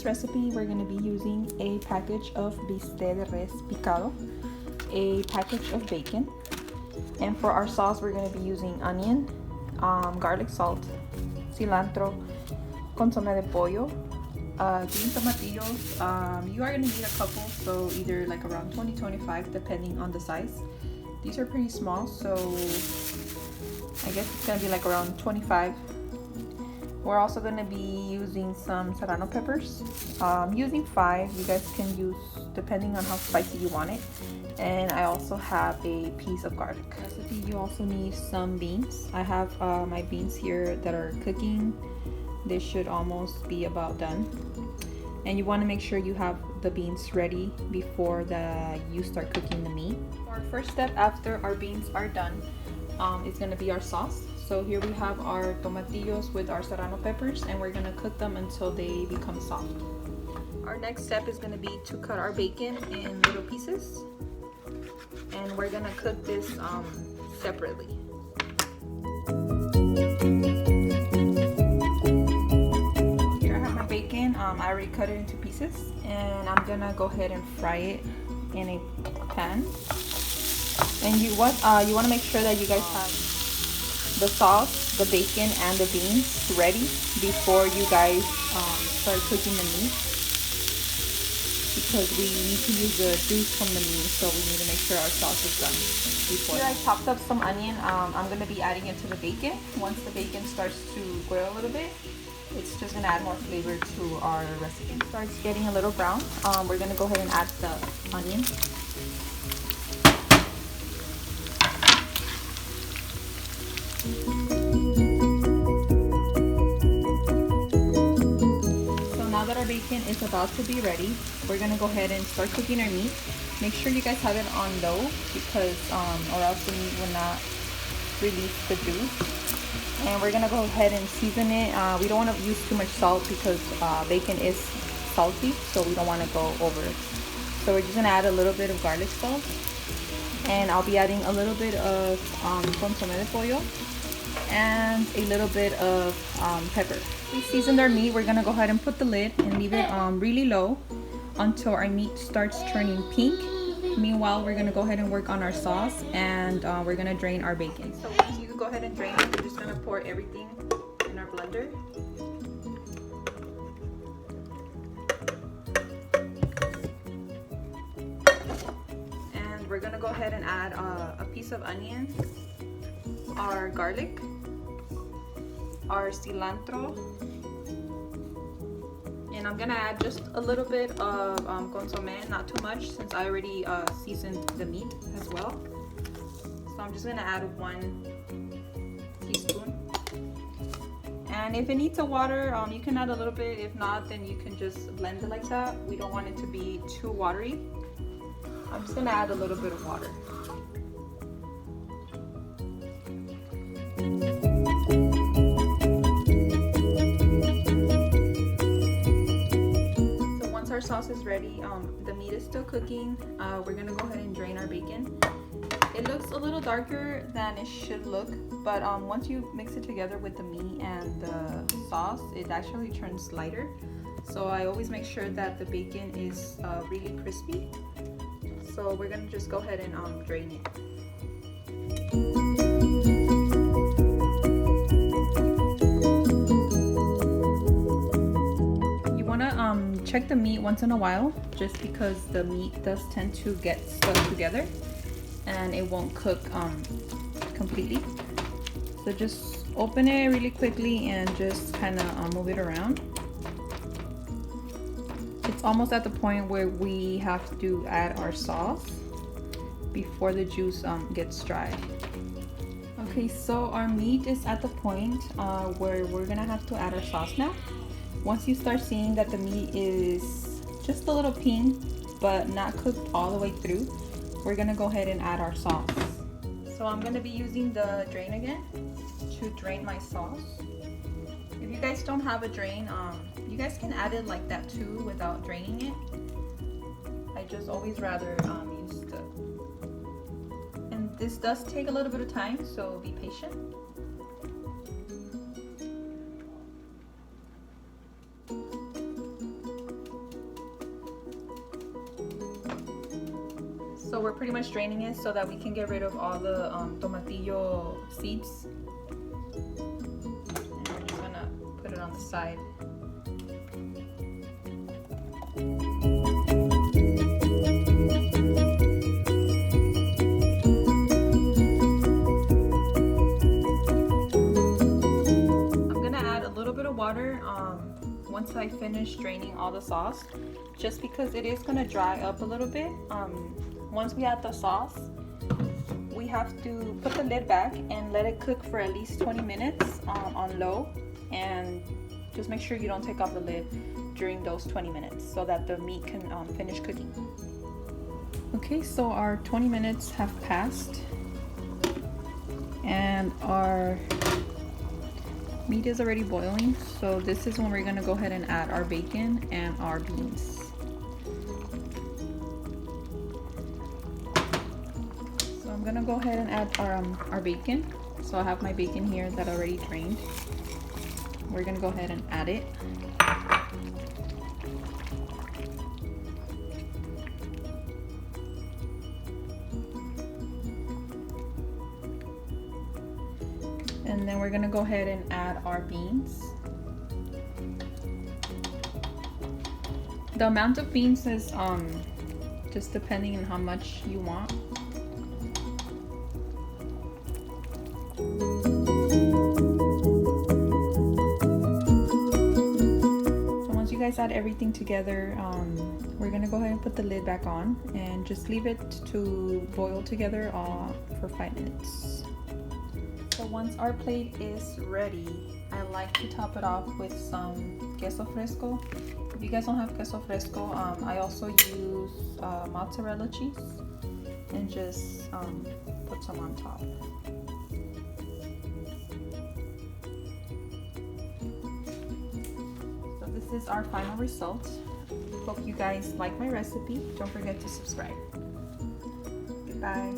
this recipe, we're going to be using a package of bistec de res picado, a package of bacon, and for our sauce, we're going to be using onion, garlic salt, cilantro, consomé de pollo, green tomatillos. You are going to need a couple, so either like around 20-25 depending on the size. These are pretty small, so I guess it's going to be like around 25. We're also going to be using some serrano peppers. Using 5. You guys can use depending on how spicy you want it. And I also have a piece of garlic. Recipe, you also need some beans. I have my beans here that are cooking. They should almost be about done. And you want to make sure you have the beans ready before you start cooking the meat. Our first step after our beans are done is going to be our sauce. So here we have our tomatillos with our serrano peppers, and we're going to cook them until they become soft. Our next step is going to be to cut our bacon in little pieces, and we're going to cook this separately. Here I have my bacon. I already cut it into pieces, and I'm going to go ahead and fry it in a pan. And you want to make sure that you guys have the sauce, the bacon, and the beans ready before you guys start cooking the meat, because we need to use the juice from the meat, so we need to make sure our sauce is done before. Here I chopped up some onion. I'm going to be adding it to the bacon. Once the bacon starts to grill a little bit, it's just going to add more flavor to our recipe. It starts getting a little brown. We're going to go ahead and add the onion. So now that our bacon is about to be ready, we're gonna go ahead and start cooking our meat. Make sure you guys have it on low, because or else the meat will not release the juice. And we're gonna go ahead and season it. We don't want to use too much salt because bacon is salty, so we don't want to go over it. So we're just gonna add a little bit of garlic salt, and I'll be adding a little bit of consomé de pollo and a little bit of pepper. We seasoned our meat. We're gonna go ahead and put the lid and leave it really low until our meat starts turning pink. Meanwhile, we're gonna go ahead and work on our sauce, and we're gonna drain our bacon. So once you go ahead and drain it, we're just gonna pour everything in our blender. And we're gonna go ahead and add a piece of onion, our garlic, our cilantro, and I'm gonna add just a little bit of consomé, not too much, since I already seasoned the meat as well. So I'm just gonna add 1 teaspoon. And if it needs a water, you can add a little bit. If not, then you can just blend it like that. We don't want it to be too watery. I'm just gonna add a little bit of water. Our sauce is ready. The meat is still cooking. We're gonna go ahead and drain our bacon. It looks a little darker than it should look, but once you mix it together with the meat and the sauce, it actually turns lighter. So I always make sure that the bacon is really crispy. So we're gonna just go ahead and drain it. Check the meat once in a while, just because the meat does tend to get stuck together and it won't cook completely. So just open it really quickly and just kind of move it around. It's almost at the point where we have to add our sauce before the juice gets dry. Okay, so our meat is at the point where we're gonna have to add our sauce now. Once you start seeing that the meat is just a little pink but not cooked all the way through, we're gonna go ahead and add our sauce. So I'm gonna be using the drain again to drain my sauce. If you guys don't have a drain, you guys can add it like that too without draining it. I just always rather use the... And this does take a little bit of time, so be patient. So we're pretty much draining it so that we can get rid of all the tomatillo seeds. And we're just gonna put it on the side. I'm gonna add a little bit of water once I finish draining all the sauce, just because it is gonna dry up a little bit. Once we add the sauce, we have to put the lid back and let it cook for at least 20 minutes on low, and just make sure you don't take off the lid during those 20 minutes so that the meat can finish cooking. Okay, so our 20 minutes have passed and our meat is already boiling, so this is when we're gonna go ahead and add our bacon and our beans. So I'm gonna go ahead and add our bacon. So I have my bacon here that already drained. We're gonna go ahead and add it. And then we're gonna go ahead and add our beans. The amount of beans is just depending on how much you want. So once you guys add everything together, we're gonna go ahead and put the lid back on and just leave it to boil together for 5 minutes. So once our plate is ready, I like to top it off with some queso fresco. If you guys don't have queso fresco, I also use mozzarella cheese and just put some on top. So this is our final result. Hope you guys like my recipe. Don't forget to subscribe. Goodbye.